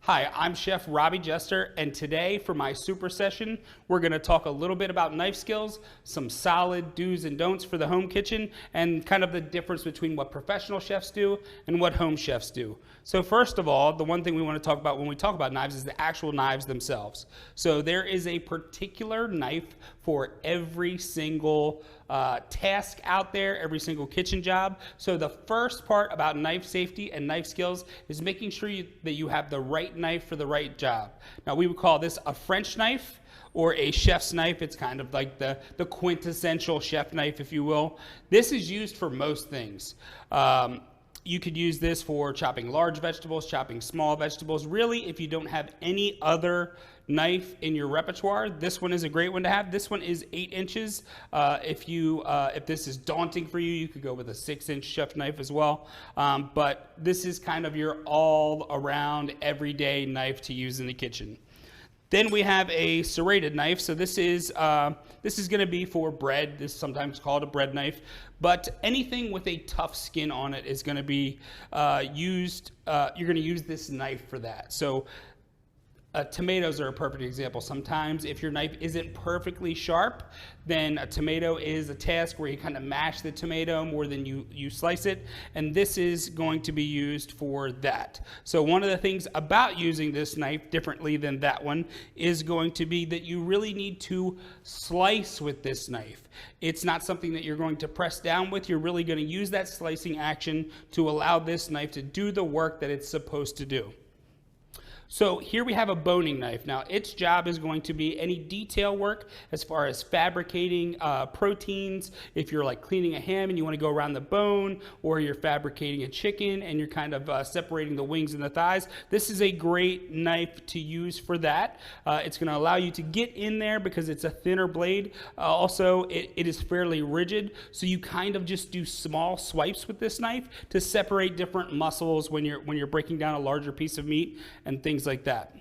Hi, I'm Chef Robbie Jester, and today for my super session, we're going to talk a little bit about knife skills, some solid do's and don'ts for the home kitchen, and kind of the difference between what professional chefs do and what home chefs do. So first of all, the one thing we want to talk about when we talk about knives is the actual knives themselves. So there is a particular knife for every single task out there, every single kitchen job. So the first part about knife safety and knife skills is making sure that you have the right knife for the right job. Now we would call this a French knife or a chef's knife. It's kind of like the quintessential chef knife, if you will. This is used for most things. You could use this for chopping large vegetables, chopping small vegetables. Really, if you don't have any other knife in your repertoire, this one is a great one to have. This one is 8 inches. If this is daunting for you, you could go with a 6-inch chef knife as well. But this is kind of your all-around, everyday knife to use in the kitchen. Then we have a serrated knife. So this is going to be for bread. This is sometimes called a bread knife. But anything with a tough skin on it is going to be used. You're going to use this knife for that. So tomatoes are a perfect example. Sometimes if your knife isn't perfectly sharp, then a tomato is a task where you kind of mash the tomato more than you slice it, and this is going to be used for that. So one of the things about using this knife differently than that one is going to be that you really need to slice with this knife. It's not something that you're going to press down with. You're really going to use that slicing action to allow this knife to do the work that it's supposed to do. So here we have a boning knife. Now its job is going to be any detail work as far as fabricating proteins. If you're like cleaning a ham and you want to go around the bone, or you're fabricating a chicken and you're kind of separating the wings and the thighs, this is a great knife to use for that. It's going to allow you to get in there because it's a thinner blade. Also, it is fairly rigid, so you kind of just do small swipes with this knife to separate different muscles when you're breaking down a larger piece of meat and things like that.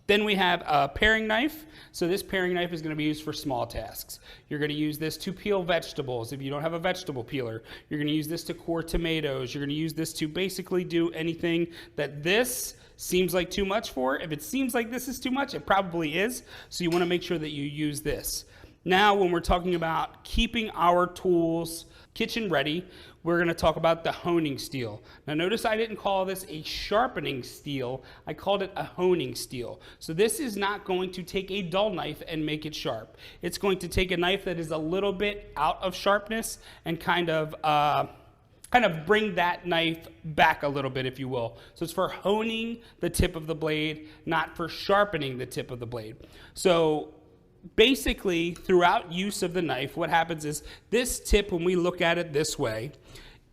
Then we have a paring knife. So this paring knife is going to be used for small tasks. You're going to use this to peel vegetables if you don't have a vegetable peeler. You're going to use this to core tomatoes. You're going to use this to basically do anything that this seems like too much for. If it seems like this is too much, it probably is. So you want to make sure that you use this. Now, when we're talking about keeping our tools kitchen ready, we're going to talk about the honing steel. Now notice I didn't call this a sharpening steel, I called it a honing steel. So this is not going to take a dull knife and make it sharp. It's going to take a knife that is a little bit out of sharpness and kind of bring that knife back a little bit, if you will. So it's for honing the tip of the blade, not for sharpening the tip of the blade. So basically, throughout use of the knife, what happens is this tip, when we look at it this way,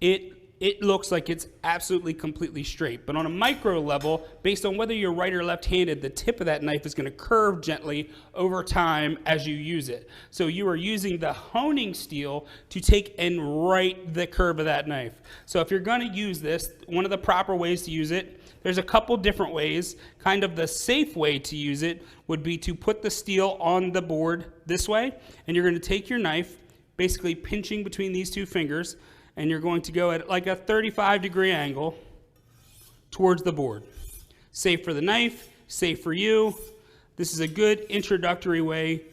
it looks like it's absolutely completely straight. But on a micro level, based on whether you're right or left-handed, the tip of that knife is going to curve gently over time as you use it. So you are using the honing steel to take and right the curve of that knife. So if you're going to use this, one of the proper ways to use it, there's a couple different ways. Kind of the safe way to use it would be to put the steel on the board this way, and you're going to take your knife, basically pinching between these two fingers, and you're going to go at like a 35-degree angle towards the board. Safe for the knife, safe for you. This is a good introductory way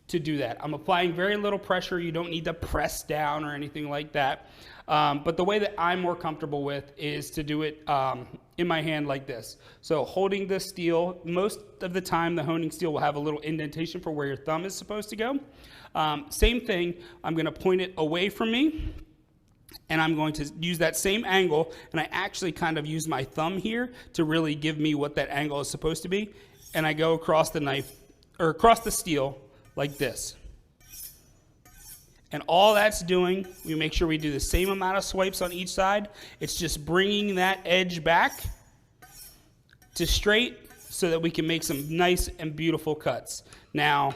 to do that. I'm applying very little pressure. You don't need to press down or anything like that. But the way that I'm more comfortable with is to do it in my hand like this. So holding the steel, most of the time the honing steel will have a little indentation for where your thumb is supposed to go. Same thing, I'm going to point it away from me, and I'm going to use that same angle, and I actually kind of use my thumb here to really give me what that angle is supposed to be, and I go across the knife, or across the steel like this. And all that's doing, we make sure we do the same amount of swipes on each side. It's just bringing that edge back to straight so that we can make some nice and beautiful cuts. Now,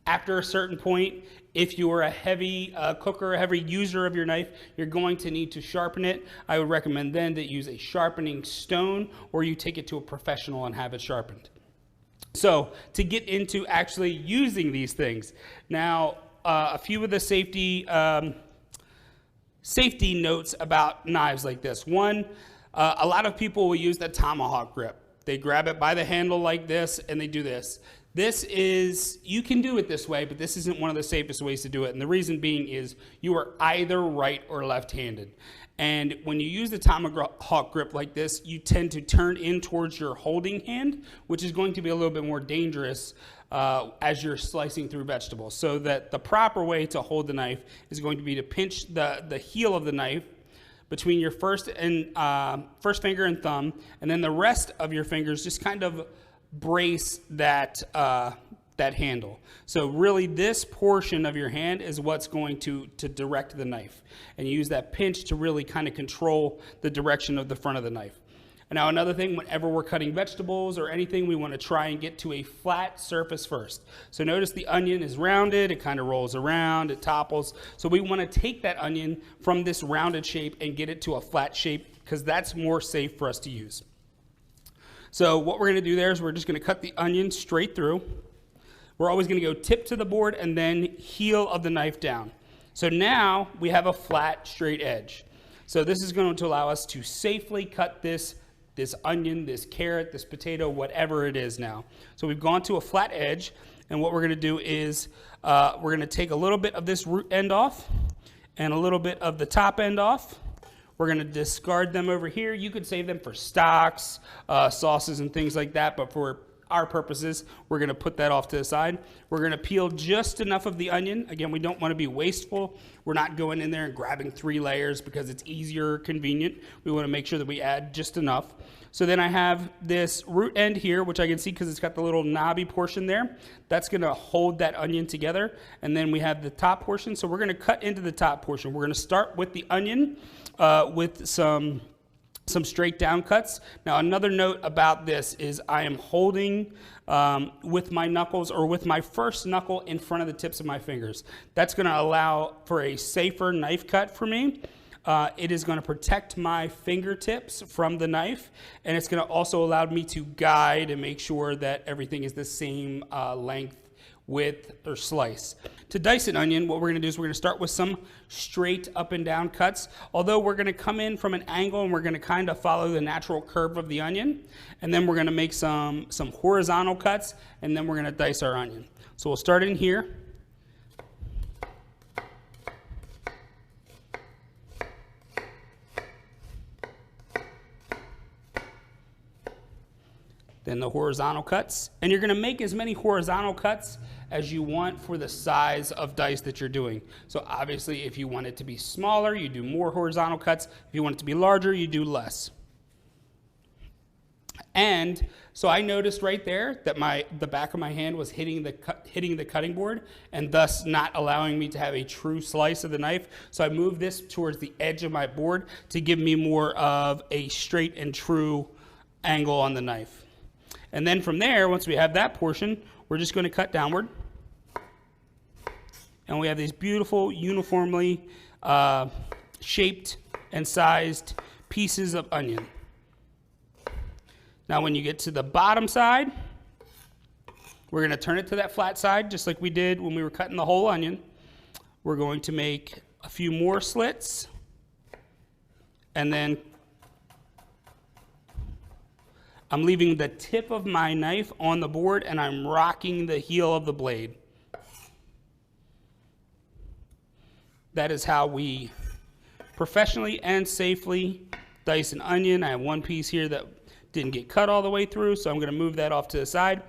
after a certain point, if you're a heavy cooker, a heavy user of your knife, you're going to need to sharpen it. I would recommend then that you use a sharpening stone, or you take it to a professional and have it sharpened. So to get into actually using these things. Now, a few of the safety notes about knives like this. One, A lot of people will use the tomahawk grip. They grab it by the handle like this and they do this. This is, you can do it this way, but this isn't one of the safest ways to do it. And the reason being is you are either right or left-handed. And when you use the tomahawk grip like this, you tend to turn in towards your holding hand, which is going to be a little bit more dangerous as you're slicing through vegetables. So that the proper way to hold the knife is going to be to pinch the heel of the knife between your first finger and thumb, and then the rest of your fingers just kind of brace that handle. So really this portion of your hand is what's going to direct the knife. And you use that pinch to really kind of control the direction of the front of the knife. And now another thing, whenever we're cutting vegetables or anything, we want to try and get to a flat surface first. So notice the onion is rounded, it kind of rolls around, it topples. So we want to take that onion from this rounded shape and get it to a flat shape because that's more safe for us to use. So what we're going to do there is we're just going to cut the onion straight through. We're always going to go tip to the board and then heel of the knife down. So now we have a flat, straight edge. So this is going to allow us to safely cut this onion, this carrot, this potato, whatever it is now. So we've gone to a flat edge, and what we're going to do is we're going to take a little bit of this root end off and a little bit of the top end off. We're going to discard them over here. You could save them for stocks, sauces, and things like that, but for our purposes, we're going to put that off to the side. We're going to peel just enough of the onion. Again, we don't want to be wasteful. We're not going in there and grabbing 3 layers because it's easier, convenient. We want to make sure that we add just enough. So then I have this root end here, which I can see because it's got the little knobby portion there. That's going to hold that onion together. And then we have the top portion. So we're going to cut into the top portion. We're going to start with the onion with some straight down cuts. Now another note about this is I am holding with my knuckles or with my first knuckle in front of the tips of my fingers. That's going to allow for a safer knife cut for me. It is going to protect my fingertips from the knife, and it's going to also allow me to guide and make sure that everything is the same length, width, or slice. To dice an onion, what we're going to do is we're going to start with some straight up and down cuts, although we're going to come in from an angle and we're going to kind of follow the natural curve of the onion, and then we're going to make some horizontal cuts, and then we're going to dice our onion. So we'll start in here. Then the horizontal cuts, and you're going to make as many horizontal cuts as you want for the size of dice that you're doing. So obviously if you want it to be smaller, you do more horizontal cuts. If you want it to be larger, you do less. And so I noticed right there that the back of my hand was hitting the cutting board and thus not allowing me to have a true slice of the knife. So I moved this towards the edge of my board to give me more of a straight and true angle on the knife. And then from there, once we have that portion, we're just going to cut downward. And we have these beautiful, uniformly shaped and sized pieces of onion. Now when you get to the bottom side, we're going to turn it to that flat side, just like we did when we were cutting the whole onion. We're going to make a few more slits, and then I'm leaving the tip of my knife on the board and I'm rocking the heel of the blade. That is how we professionally and safely dice an onion. I have one piece here that didn't get cut all the way through, so I'm going to move that off to the side.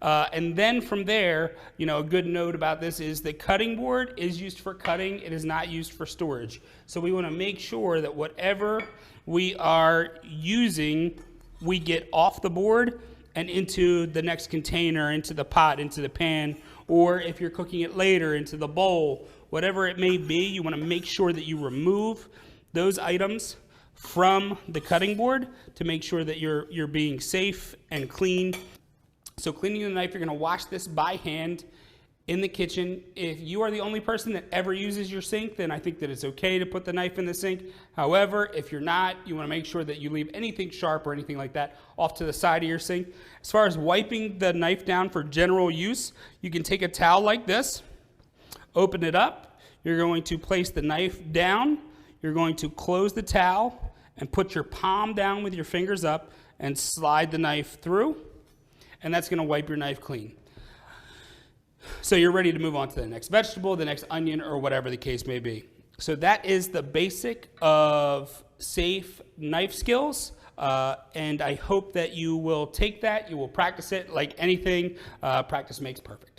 And then from there, a good note about this is the cutting board is used for cutting. It is not used for storage. So we want to make sure that whatever we are using, we get off the board and into the next container, into the pot, into the pan, or if you're cooking it later, into the bowl, whatever it may be, you want to make sure that you remove those items from the cutting board to make sure that you're being safe and clean. So cleaning the knife, you're going to wash this by hand in the kitchen. If you are the only person that ever uses your sink, then I think that it's okay to put the knife in the sink. However, if you're not, you want to make sure that you leave anything sharp or anything like that off to the side of your sink. As far as wiping the knife down for general use, you can take a towel like this, open it up, you're going to place the knife down, you're going to close the towel, and put your palm down with your fingers up and slide the knife through, and that's gonna wipe your knife clean. So you're ready to move on to the next vegetable, the next onion, or whatever the case may be. So that is the basic of safe knife skills. And I hope that you will take that, you will practice it like anything. Practice makes perfect.